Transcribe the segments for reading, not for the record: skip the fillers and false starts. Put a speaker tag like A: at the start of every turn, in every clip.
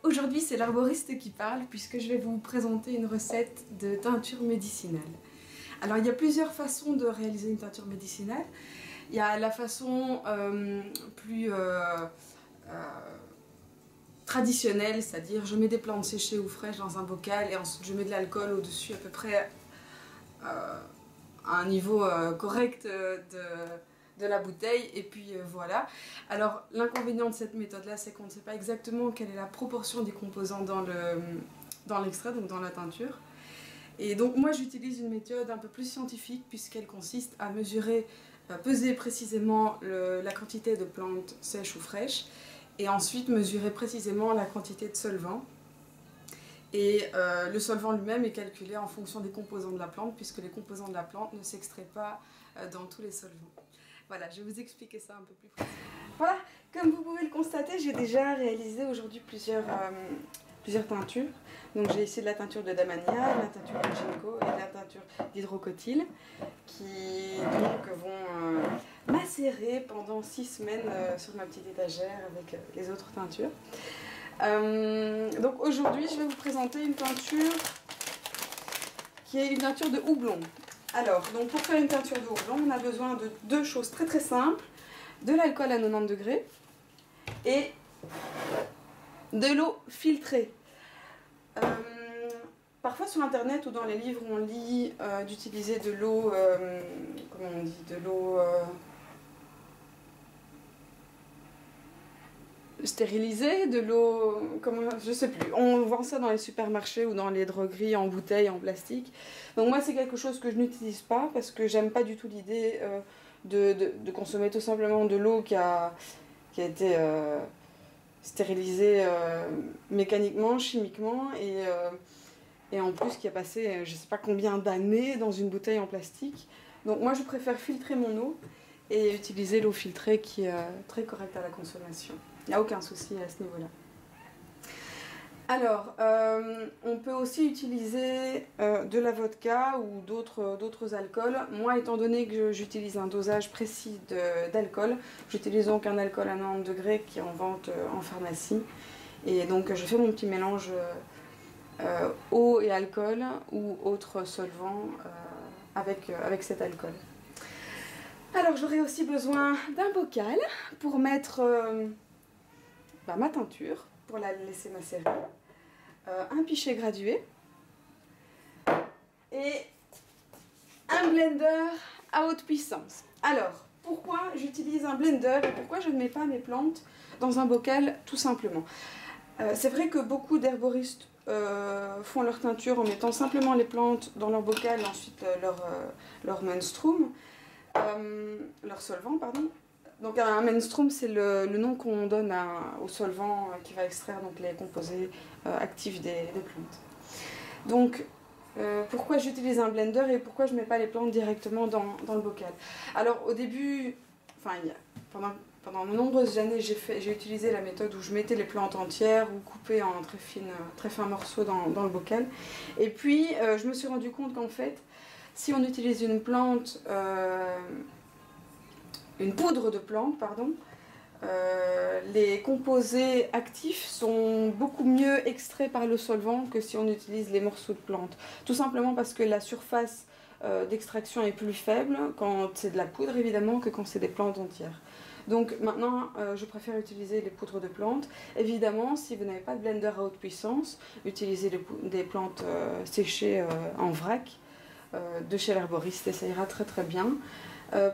A: Aujourd'hui, c'est l'arboriste qui parle puisque je vais vous présenter une recette de teinture médicinale. Alors, il y a plusieurs façons de réaliser une teinture médicinale. Il y a la façon plus traditionnelle, c'est-à-dire je mets des plantes séchées ou fraîches dans un bocal et ensuite je mets de l'alcool au-dessus à peu près à un niveau correct de la bouteille et puis voilà. Alors l'inconvénient de cette méthode là, c'est qu'on ne sait pas exactement quelle est la proportion des composants dans l'extrait, donc dans la teinture. Et donc moi j'utilise une méthode un peu plus scientifique puisqu'elle consiste à mesurer, peser précisément la quantité de plantes sèches ou fraîches et ensuite mesurer précisément la quantité de solvant. Et le solvant lui-même est calculé en fonction des composants de la plante puisque les composants de la plante ne s'extraient pas dans tous les solvants. Voilà, je vais vous expliquer ça un peu plus précisément. Voilà, comme vous pouvez le constater, j'ai déjà réalisé aujourd'hui plusieurs teintures. Donc j'ai ici de la teinture de Damania, de la teinture de ginkgo et de la teinture d'hydrocotyle qui donc vont macérer pendant 6 semaines sur ma petite étagère avec les autres teintures. Donc aujourd'hui je vais vous présenter une teinture qui est une teinture de houblon. Alors, donc pour faire une teinture de houblon, on a besoin de deux choses très très simples, de l'alcool à 90 degrés et de l'eau filtrée. Parfois sur internet ou dans les livres on lit d'utiliser de l'eau, comment on dit, de l'eau stérilisée, de l'eau, je sais plus, on vend ça dans les supermarchés ou dans les drogueries en bouteille, en plastique. Donc moi c'est quelque chose que je n'utilise pas parce que j'aime pas du tout l'idée de consommer tout simplement de l'eau qui a été stérilisée mécaniquement, chimiquement et en plus qui a passé je sais pas combien d'années dans une bouteille en plastique. Donc moi je préfère filtrer mon eau et utiliser l'eau filtrée qui est très correcte à la consommation. Il n'y a aucun souci à ce niveau-là. Alors, on peut aussi utiliser de la vodka ou d'autres alcools. Moi, étant donné que j'utilise un dosage précis d'alcool, j'utilise donc un alcool à 90 degrés qui est en vente en pharmacie. Et donc, je fais mon petit mélange eau et alcool ou autre solvant avec cet alcool. Alors, j'aurai aussi besoin d'un bocal pour mettre ma teinture, pour la laisser macérer, un pichet gradué et un blender à haute puissance. Alors, pourquoi j'utilise un blender et pourquoi je ne mets pas mes plantes dans un bocal tout simplement? C'est vrai que beaucoup d'herboristes font leur teinture en mettant simplement les plantes dans leur bocal et ensuite leur menstruum, leur solvant, pardon. Donc un menstruum, c'est le nom qu'on donne au solvant qui va extraire donc, les composés actifs des plantes. Donc pourquoi j'utilise un blender et pourquoi je ne mets pas les plantes directement dans le bocal? Alors au début, pendant de nombreuses années, j'ai utilisé la méthode où je mettais les plantes entières ou coupées en très fins morceaux dans le bocal. Et puis je me suis rendu compte qu'en fait, si on utilise une poudre de plante, pardon, les composés actifs sont beaucoup mieux extraits par le solvant que si on utilise les morceaux de plante. Tout simplement parce que la surface d'extraction est plus faible quand c'est de la poudre évidemment que quand c'est des plantes entières. Donc maintenant je préfère utiliser les poudres de plantes. Évidemment si vous n'avez pas de blender à haute puissance, utilisez des plantes séchées en vrac de chez l'herboriste et ça ira très très bien.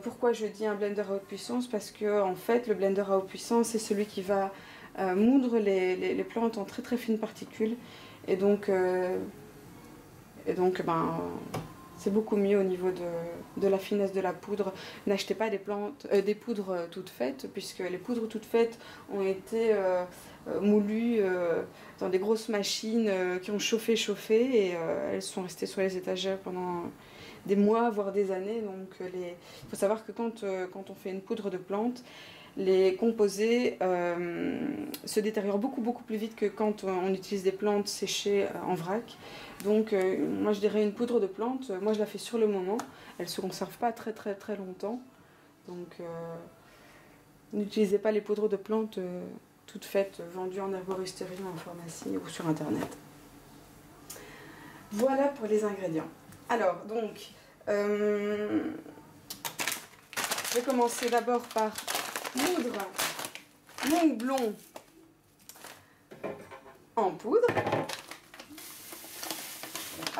A: Pourquoi je dis un blender à haute puissance? Parce que en fait le blender à haute puissance c'est celui qui va moudre les plantes en très très fines particules et donc c'est beaucoup mieux au niveau de la finesse de la poudre. N'achetez pas des poudres toutes faites puisque les poudres toutes faites ont été moulues dans des grosses machines qui ont chauffé et elles sont restées sur les étagères pendant des mois voire des années. Donc il faut savoir que quand on fait une poudre de plante, les composés se détériorent beaucoup plus vite que quand on utilise des plantes séchées en vrac. Donc moi je dirais une poudre de plante, moi je la fais sur le moment, elle ne se conserve pas très longtemps. Donc n'utilisez pas les poudres de plantes toutes faites, vendues en herboristerie ou en pharmacie ou sur internet. Voilà pour les ingrédients. Alors, donc, je vais commencer d'abord par moudre mon houblon en poudre.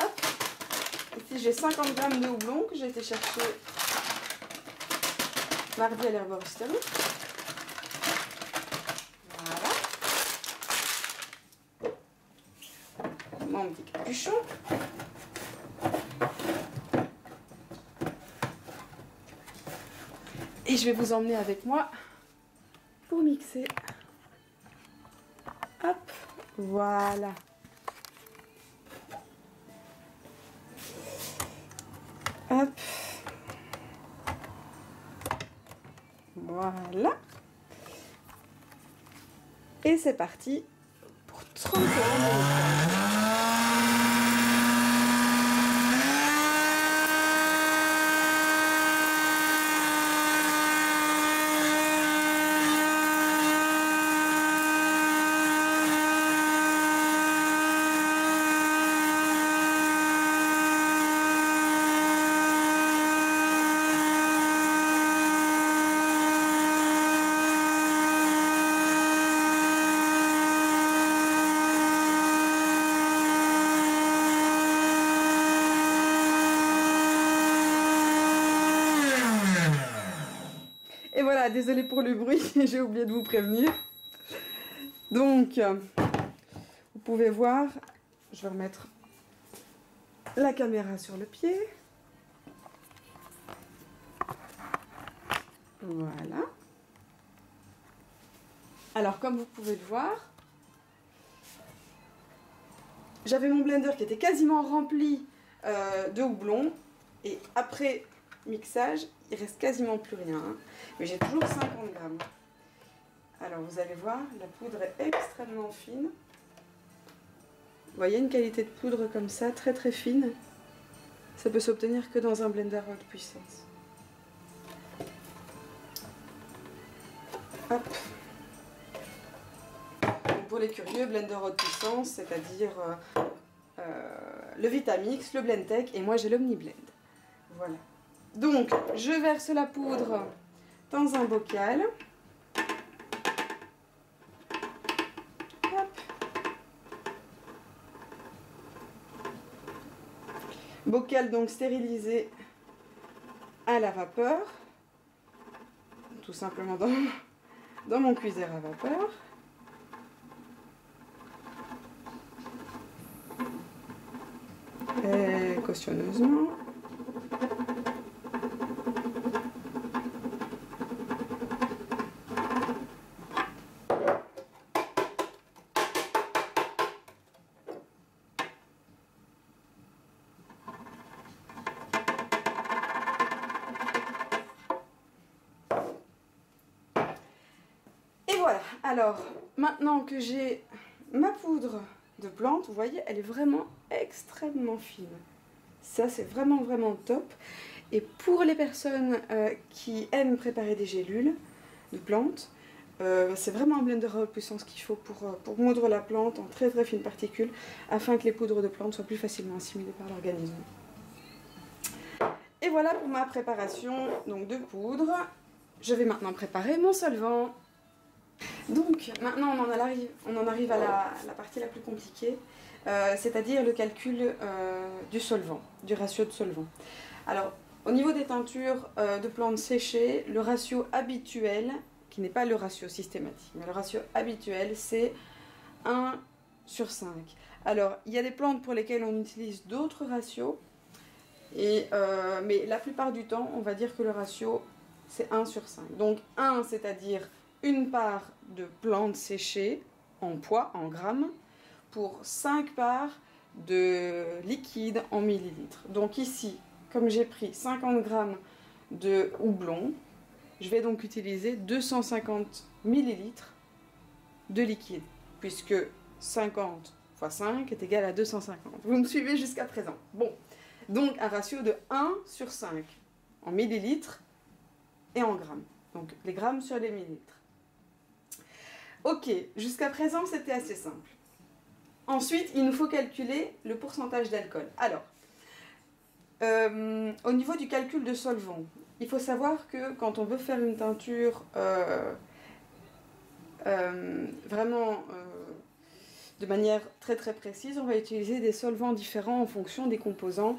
A: Hop. Ici, j'ai 50 g de houblon que j'ai été chercher mardi à l'herboristerie. Voilà. Mon petit capuchon. Et je vais vous emmener avec moi pour mixer. Hop, voilà. Hop. Voilà. Et c'est parti pour 30 secondes de mixage. Et voilà, désolée pour le bruit, j'ai oublié de vous prévenir. Donc, vous pouvez voir, je vais remettre la caméra sur le pied. Voilà. Alors, comme vous pouvez le voir, j'avais mon blender qui était quasiment rempli de houblon. Et après mixage, il reste quasiment plus rien. Hein. Mais j'ai toujours 50 grammes. Alors, vous allez voir, la poudre est extrêmement fine. Vous voyez une qualité de poudre comme ça, très très fine. Ça peut s'obtenir que dans un blender haute puissance. Hop. Donc pour les curieux, blender haute puissance, c'est-à-dire le Vitamix, le Blendtec, et moi j'ai l'Omniblend. Voilà. Donc, je verse la poudre dans un bocal. Hop. Bocal donc stérilisé à la vapeur. Tout simplement dans mon cuiseur à vapeur. Et cautionneusement. Voilà, alors maintenant que j'ai ma poudre de plante, vous voyez, elle est vraiment extrêmement fine. Ça, c'est vraiment vraiment top. Et pour les personnes qui aiment préparer des gélules de plantes, c'est vraiment un blender à haute puissance qu'il faut pour moudre la plante en très très fines particules afin que les poudres de plantes soient plus facilement assimilées par l'organisme. Et voilà pour ma préparation donc, de poudre. Je vais maintenant préparer mon solvant. Donc maintenant on en arrive à la partie la plus compliquée, c'est-à-dire le calcul du solvant, du ratio de solvant. Alors au niveau des teintures de plantes séchées, le ratio habituel, qui n'est pas le ratio systématique, mais le ratio habituel c'est 1/5. Alors il y a des plantes pour lesquelles on utilise d'autres ratios, mais la plupart du temps on va dire que le ratio c'est 1/5. Donc 1 c'est-à-dire une part de plantes séchées en poids, en grammes, pour 5 parts de liquide en millilitres. Donc ici, comme j'ai pris 50 grammes de houblon, je vais donc utiliser 250 millilitres de liquide, puisque 50 x 5 est égal à 250. Vous me suivez jusqu'à présent? Bon, donc un ratio de 1/5 en millilitres et en grammes. Donc les grammes sur les millilitres. Ok, jusqu'à présent c'était assez simple. Ensuite, il nous faut calculer le pourcentage d'alcool. Alors, au niveau du calcul de solvant, il faut savoir que quand on veut faire une teinture vraiment de manière très très précise, on va utiliser des solvants différents en fonction des composants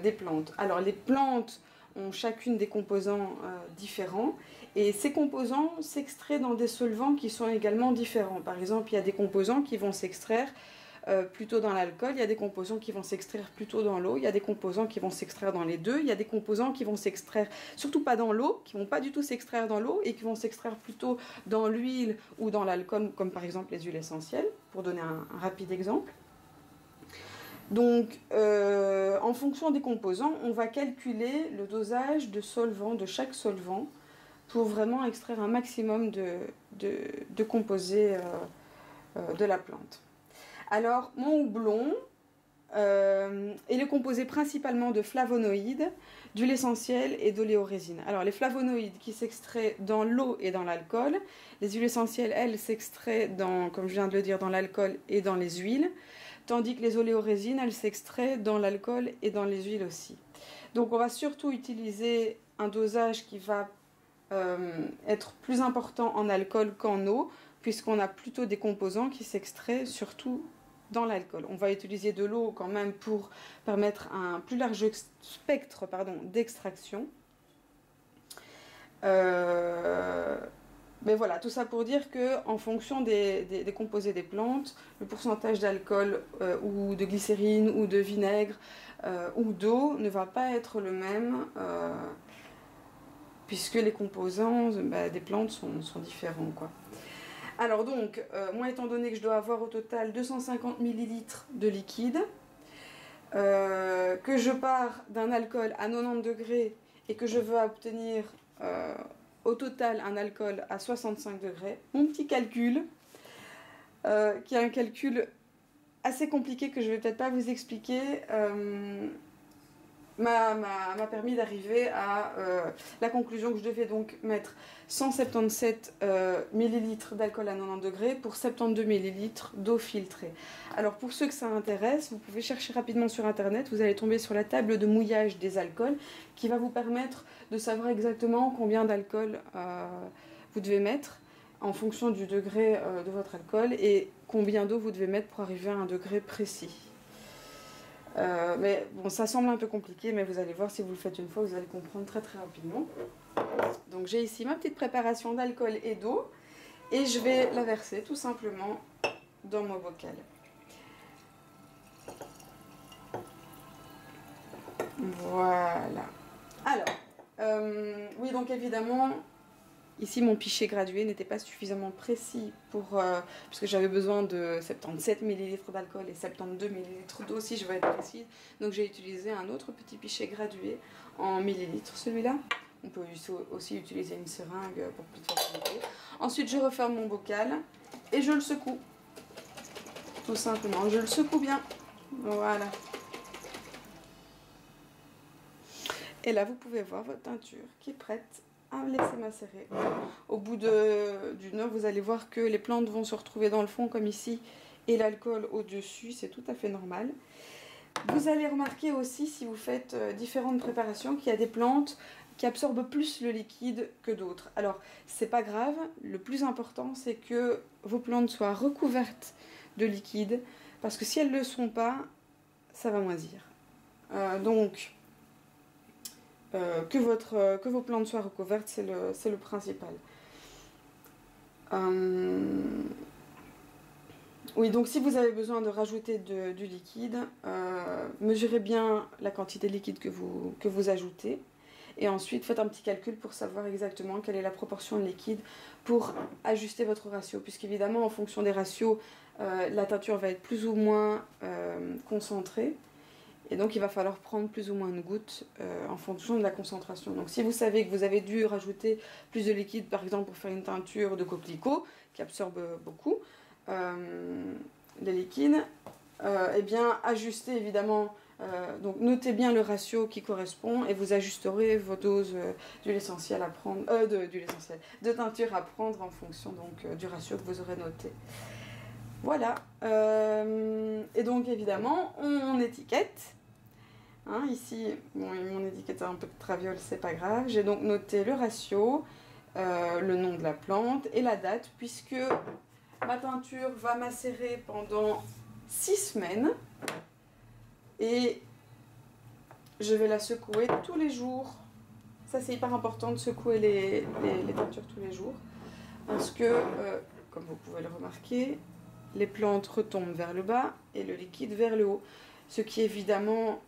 A: des plantes. Alors les plantes ont chacune des composants différents et ces composants s'extraient dans des solvants qui sont également différents. Par exemple, il y a des composants qui vont s'extraire plutôt dans l'alcool, il y a des composants qui vont s'extraire plutôt dans l'eau, il y a des composants qui vont s'extraire dans les deux, il y a des composants qui vont s'extraire surtout pas dans l'eau, qui vont pas du tout s'extraire dans l'eau et qui vont s'extraire plutôt dans l'huile ou dans l'alcool, comme par exemple les huiles essentielles, pour donner un rapide exemple. Donc, en fonction des composants, on va calculer le dosage de solvant, de chaque solvant, pour vraiment extraire un maximum de composés de la plante. Alors, mon houblon est composé principalement de flavonoïdes, d'huile essentielle et d'oléorésine. Alors, les flavonoïdes qui s'extraient dans l'eau et dans l'alcool, les huiles essentielles, elles, s'extraient, comme je viens de le dire, dans l'alcool et dans les huiles, tandis que les oléorésines, elles s'extraient dans l'alcool et dans les huiles aussi. Donc, on va surtout utiliser un dosage qui va être plus important en alcool qu'en eau, puisqu'on a plutôt des composants qui s'extraient surtout dans l'alcool. On va utiliser de l'eau quand même pour permettre un plus large spectre d'extraction. Mais voilà, tout ça pour dire qu'en fonction des composés des plantes, le pourcentage d'alcool ou de glycérine ou de vinaigre ou d'eau ne va pas être le même puisque les composants des plantes sont différents, quoi. Alors donc, moi étant donné que je dois avoir au total 250 ml de liquide, que je pars d'un alcool à 90 degrés et que je veux obtenir au total un alcool à 65 degrés, mon petit calcul, qui est un calcul assez compliqué que je vais peut-être pas vous expliquer, m'a permis d'arriver à la conclusion que je devais donc mettre 177 ml d'alcool à 90 degrés pour 72 ml d'eau filtrée. Alors pour ceux que ça intéresse, vous pouvez chercher rapidement sur internet, vous allez tomber sur la table de mouillage des alcools qui va vous permettre de savoir exactement combien d'alcool vous devez mettre en fonction du degré de votre alcool et combien d'eau vous devez mettre pour arriver à un degré précis. Mais bon, ça semble un peu compliqué, mais vous allez voir, si vous le faites une fois, vous allez comprendre très très rapidement. Donc j'ai ici ma petite préparation d'alcool et d'eau, et je vais la verser tout simplement dans mon bocal. Voilà. Alors, oui, donc évidemment, ici mon pichet gradué n'était pas suffisamment précis parce que j'avais besoin de 77 ml d'alcool et 72 ml d'eau si je veux être précise. Donc j'ai utilisé un autre petit pichet gradué en millilitres, celui-là. On peut aussi utiliser une seringue pour plus de facilité. Ensuite je referme mon bocal et je le secoue. Tout simplement, je le secoue bien. Voilà. Et là vous pouvez voir votre teinture qui est prête à laisser macérer. Au bout d'une heure, vous allez voir que les plantes vont se retrouver dans le fond comme ici et l'alcool au-dessus, c'est tout à fait normal. Vous allez remarquer aussi, si vous faites différentes préparations, qu'il y a des plantes qui absorbent plus le liquide que d'autres. Alors, c'est pas grave, le plus important c'est que vos plantes soient recouvertes de liquide, parce que si elles ne le sont pas, ça va moisir. Que vos plantes soient recouvertes, c'est le principal. Oui, donc si vous avez besoin de rajouter du liquide, mesurez bien la quantité de liquide que vous ajoutez. Et ensuite, faites un petit calcul pour savoir exactement quelle est la proportion de liquide pour ajuster votre ratio. Puisqu'évidemment, en fonction des ratios, la teinture va être plus ou moins concentrée. Et donc il va falloir prendre plus ou moins de gouttes en fonction de la concentration. Donc si vous savez que vous avez dû rajouter plus de liquide, par exemple pour faire une teinture de coquelicot, qui absorbe beaucoup les liquides, eh bien ajustez évidemment Donc notez bien le ratio qui correspond et vous ajusterez vos doses d'huile essentielle à prendre, de teinture à prendre en fonction donc, du ratio que vous aurez noté. Voilà. Et donc évidemment, on étiquette. Hein, ici, bon, mon étiquette est un peu de traviole, c'est pas grave. J'ai donc noté le ratio, le nom de la plante et la date, puisque ma teinture va macérer pendant 6 semaines. Et je vais la secouer tous les jours. Ça, c'est hyper important de secouer les teintures tous les jours. Parce que, comme vous pouvez le remarquer, les plantes retombent vers le bas et le liquide vers le haut. Ce qui, évidemment,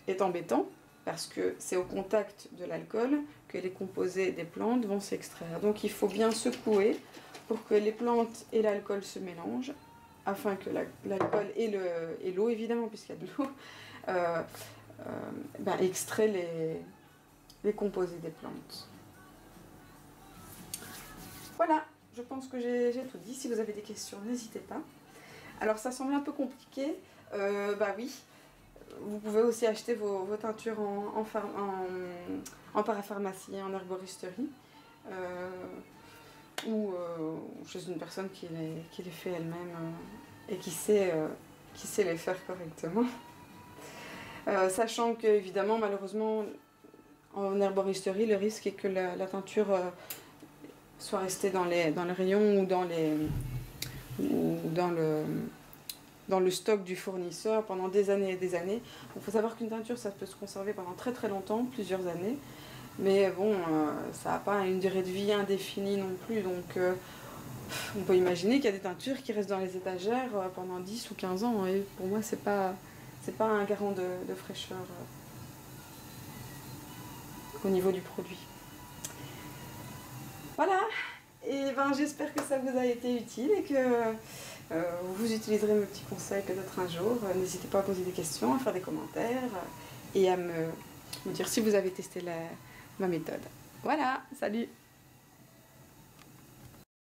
A: est embêtant. Parce que c'est au contact de l'alcool que les composés des plantes vont s'extraire. Donc, il faut bien secouer pour que les plantes et l'alcool se mélangent, afin que l'alcool et l'eau, évidemment, puisqu'il y a de l'eau, extrait les composés des plantes. Voilà, je pense que j'ai tout dit. Si vous avez des questions, n'hésitez pas. Alors, ça semble un peu compliqué. Oui, vous pouvez aussi acheter vos teintures en parapharmacie, en herboristerie. Ou chez une personne qui les fait elle-même et qui sait les faire correctement. Sachant que, évidemment, malheureusement, en herboristerie, le risque est que la teinture soit restée dans le rayon ou dans le stock du fournisseur pendant des années et des années. Il faut savoir qu'une teinture, ça peut se conserver pendant très très longtemps, plusieurs années. Mais bon, ça n'a pas une durée de vie indéfinie non plus, donc on peut imaginer qu'il y a des teintures qui restent dans les étagères pendant 10 ou 15 ans, et pour moi c'est pas un garant de fraîcheur au niveau du produit. Voilà, et j'espère que ça vous a été utile et que vous utiliserez mes petits conseils peut-être un jour. N'hésitez pas à poser des questions, à faire des commentaires et à me dire si vous avez testé ma méthode. Voilà, salut!